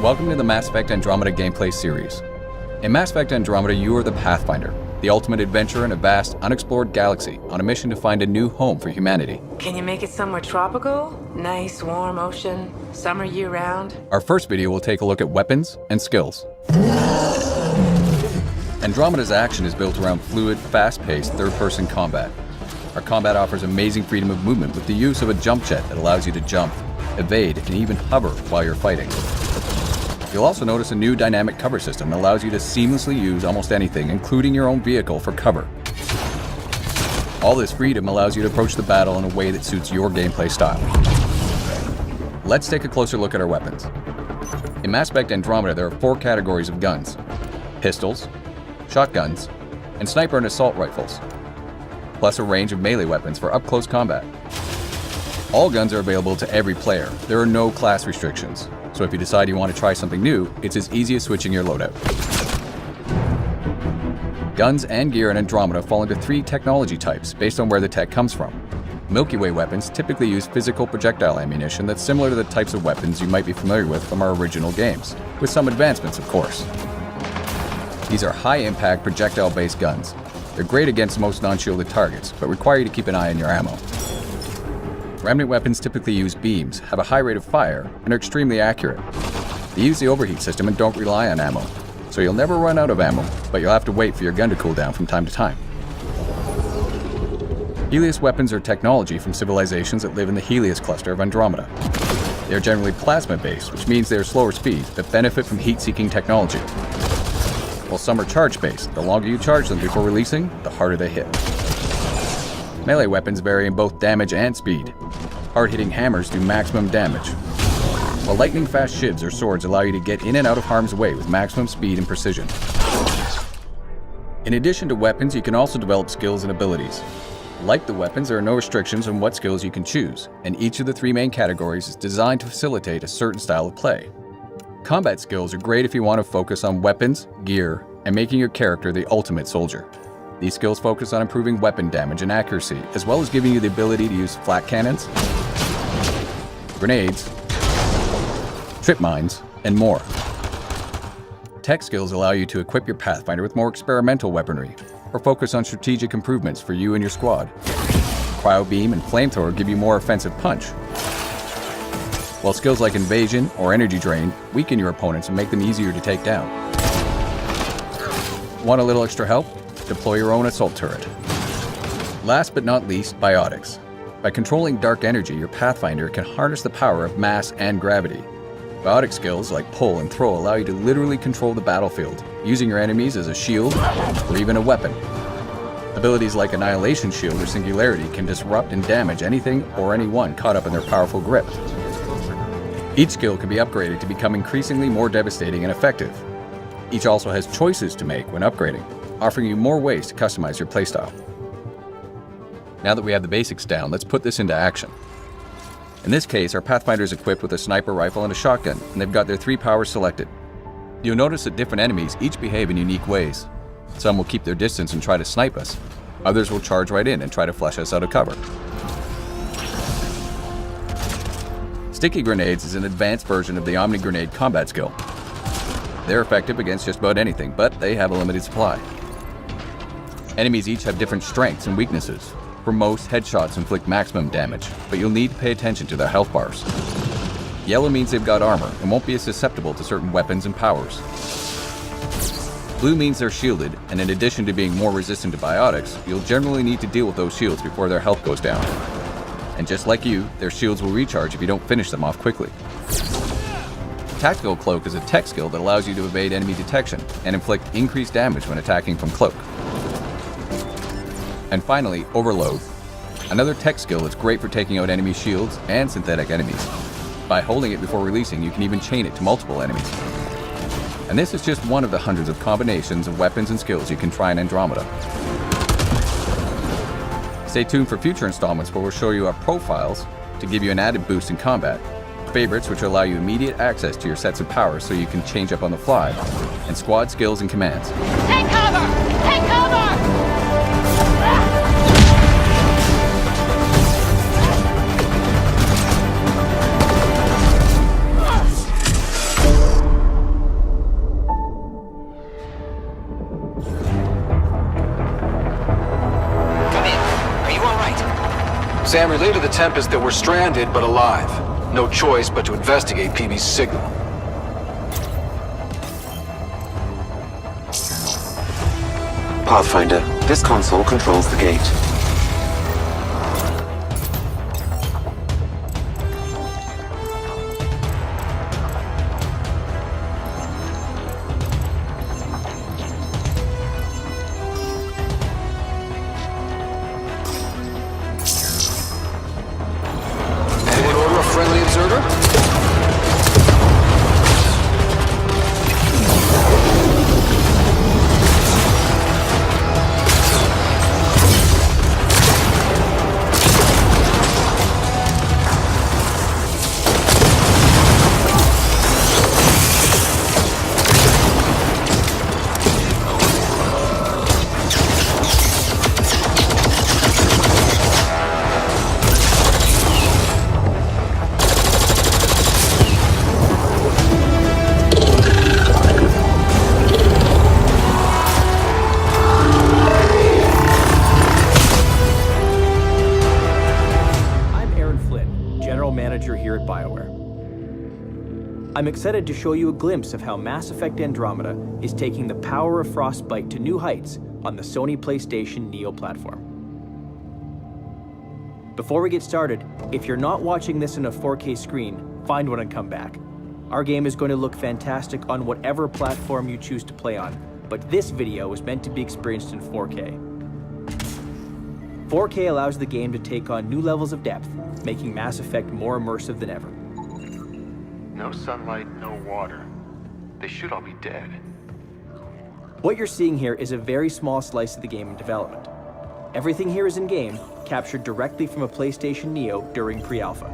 Welcome to the Mass Effect Andromeda gameplay series. In Mass Effect Andromeda, you are the Pathfinder, the ultimate adventurer in a vast, unexplored galaxy on a mission to find a new home for humanity. Can you make it somewhere tropical? Nice, warm ocean, summer year-round? Our first video will take a look at weapons and skills. Andromeda's action is built around fluid, fast-paced, third-person combat. Our combat offers amazing freedom of movement with the use of a jump jet that allows you to jump, evade, and even hover while you're fighting. You'll also notice a new dynamic cover system that allows you to seamlessly use almost anything, including your own vehicle, for cover. All this freedom allows you to approach the battle in a way that suits your gameplay style. Let's take a closer look at our weapons. In Mass Effect Andromeda, there are 4 categories of guns: pistols, shotguns, and sniper and assault rifles, plus a range of melee weapons for up-close combat. All guns are available to every player. There are no class restrictions. So if you decide you want to try something new, it's as easy as switching your loadout. Guns and gear in Andromeda fall into 3 technology types based on where the tech comes from. Milky Way weapons typically use physical projectile ammunition that's similar to the types of weapons you might be familiar with from our original games, with some advancements, of course. These are high-impact projectile-based guns. They're great against most non-shielded targets, but require you to keep an eye on your ammo. Remnant weapons typically use beams, have a high rate of fire, and are extremely accurate. They use the overheat system and don't rely on ammo, so you'll never run out of ammo, but you'll have to wait for your gun to cool down from time to time. Helios weapons are technology from civilizations that live in the Helios cluster of Andromeda. They are generally plasma-based, which means they are slower speed, but benefit from heat-seeking technology. While some are charge-based, the longer you charge them before releasing, the harder they hit. Melee weapons vary in both damage and speed. Hard-hitting hammers do maximum damage, while lightning-fast shivs or swords allow you to get in and out of harm's way with maximum speed and precision. In addition to weapons, you can also develop skills and abilities. Like the weapons, there are no restrictions on what skills you can choose, and each of the 3 main categories is designed to facilitate a certain style of play. Combat skills are great if you want to focus on weapons, gear, and making your character the ultimate soldier. These skills focus on improving weapon damage and accuracy, as well as giving you the ability to use flak cannons, grenades, trip mines, and more. Tech skills allow you to equip your Pathfinder with more experimental weaponry, or focus on strategic improvements for you and your squad. Cryo beam and flamethrower give you more offensive punch, while skills like invasion or energy drain weaken your opponents and make them easier to take down. Want a little extra help? Deploy your own assault turret. Last but not least, biotics. By controlling dark energy, your Pathfinder can harness the power of mass and gravity. Biotic skills like pull and throw allow you to literally control the battlefield, using your enemies as a shield or even a weapon. Abilities like Annihilation Shield or Singularity can disrupt and damage anything or anyone caught up in their powerful grip. Each skill can be upgraded to become increasingly more devastating and effective. Each also has choices to make when upgrading, offering you more ways to customize your playstyle. Now that we have the basics down, let's put this into action. In this case, our Pathfinder is equipped with a sniper rifle and a shotgun, and they've got their 3 powers selected. You'll notice that different enemies each behave in unique ways. Some will keep their distance and try to snipe us. Others will charge right in and try to flush us out of cover. Sticky grenades is an advanced version of the Omni Grenade combat skill. They're effective against just about anything, but they have a limited supply. Enemies each have different strengths and weaknesses. For most, headshots inflict maximum damage, but you'll need to pay attention to their health bars. Yellow means they've got armor and won't be as susceptible to certain weapons and powers. Blue means they're shielded, and in addition to being more resistant to biotics, you'll generally need to deal with those shields before their health goes down. And just like you, their shields will recharge if you don't finish them off quickly. Tactical Cloak is a tech skill that allows you to evade enemy detection and inflict increased damage when attacking from cloak. And finally, Overload, another tech skill that's great for taking out enemy shields and synthetic enemies. By holding it before releasing, you can even chain it to multiple enemies. And this is just one of the hundreds of combinations of weapons and skills you can try in Andromeda. Stay tuned for future installments where we'll show you our profiles to give you an added boost in combat, favorites which allow you immediate access to your sets of powers so you can change up on the fly, and squad skills and commands. Take cover! Take cover! Sam relayed to the Tempest that we're stranded but alive. No choice but to investigate PB's signal. Pathfinder, this console controls the gate. Anyone order a friendly observer? I'm excited to show you a glimpse of how Mass Effect Andromeda is taking the power of Frostbite to new heights on the Sony PlayStation Neo platform. Before we get started, if you're not watching this in a 4K screen, find one and come back. Our game is going to look fantastic on whatever platform you choose to play on, but this video is meant to be experienced in 4K. 4K allows the game to take on new levels of depth, making Mass Effect more immersive than ever. No sunlight, no water. They should all be dead. What you're seeing here is a very small slice of the game in development. Everything here is in-game, captured directly from a PlayStation Neo during pre-alpha.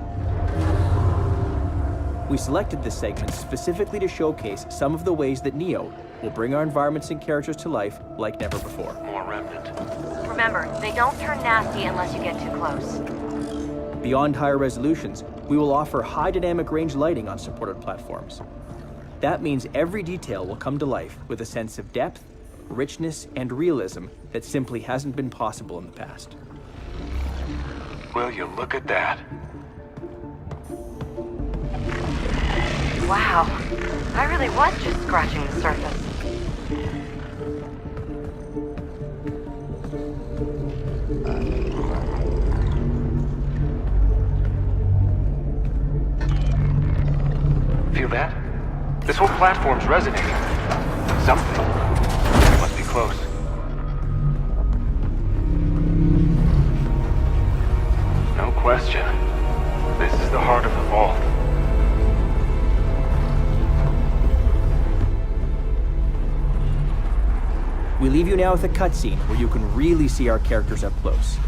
We selected this segment specifically to showcase some of the ways that Neo will bring our environments and characters to life like never before. More Remnant. Remember, they don't turn nasty unless you get too close. Beyond higher resolutions, we will offer high dynamic range lighting on supported platforms. That means every detail will come to life with a sense of depth, richness, and realism that simply hasn't been possible in the past. Will you look at that? Wow, I really was just scratching the surface. Feel that? This whole platform's resonating. Something. It must be close. No question. This is the heart of the vault. We leave you now with a cutscene where you can really see our characters up close.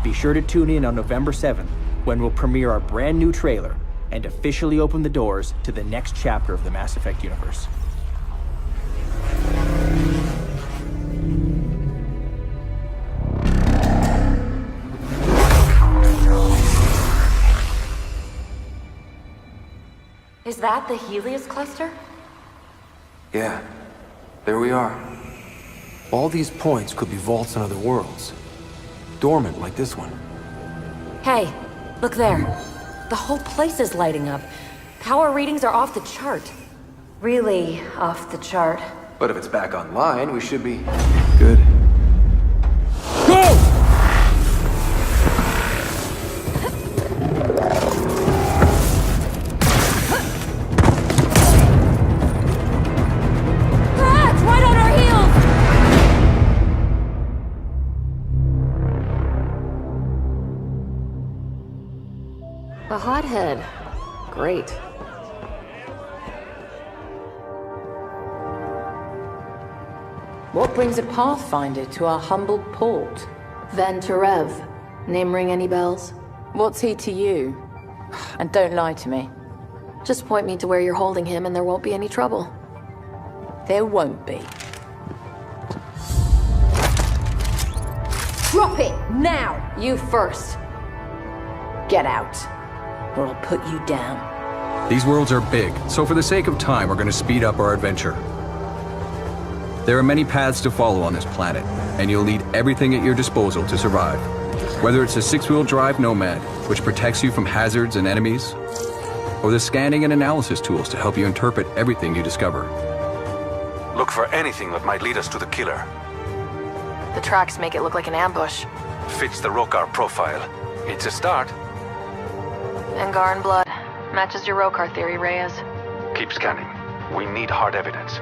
Be sure to tune in on November 7th, when we'll premiere our brand new trailer and officially open the doors to the next chapter of the Mass Effect universe. Is that the Helios cluster? Yeah, there we are. All these points could be vaults in other worlds. Dormant like this one. Hey, look there. The whole place is lighting up. Power readings are off the chart. Really off the chart. But if it's back online, we should be good. Go! It's right on our heels! A hothead. Great. What brings a Pathfinder to our humble port? Venturev. Name ring any bells? What's he to you? And don't lie to me. Just point me to where you're holding him and there won't be any trouble. There won't be. Drop it! Now! You first. Get out, or I'll put you down. These worlds are big, so for the sake of time, we're going to speed up our adventure. There are many paths to follow on this planet, and you'll need everything at your disposal to survive. Whether it's a six-wheel drive Nomad, which protects you from hazards and enemies, or the scanning and analysis tools to help you interpret everything you discover. Look for anything that might lead us to the killer. The tracks make it look like an ambush. Fits the Rokar profile. It's a start. Angaran blood. Matches your Rokar theory, Reyes. Keep scanning. We need hard evidence.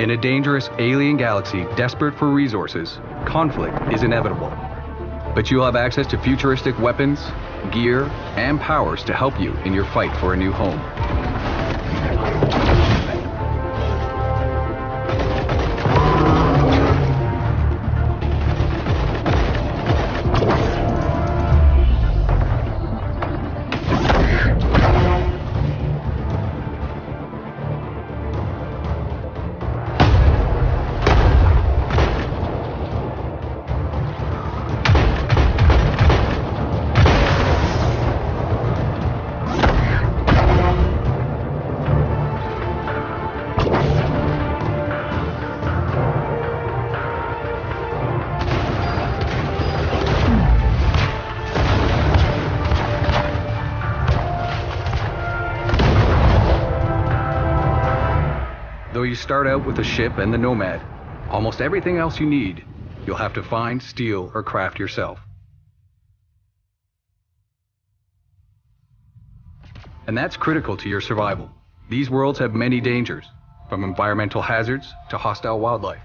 In a dangerous alien galaxy desperate for resources, conflict is inevitable. But you'll have access to futuristic weapons, gear, and powers to help you in your fight for a new home. Though you start out with the ship and the Nomad, almost everything else you need, you'll have to find, steal, or craft yourself. And that's critical to your survival. These worlds have many dangers, from environmental hazards to hostile wildlife.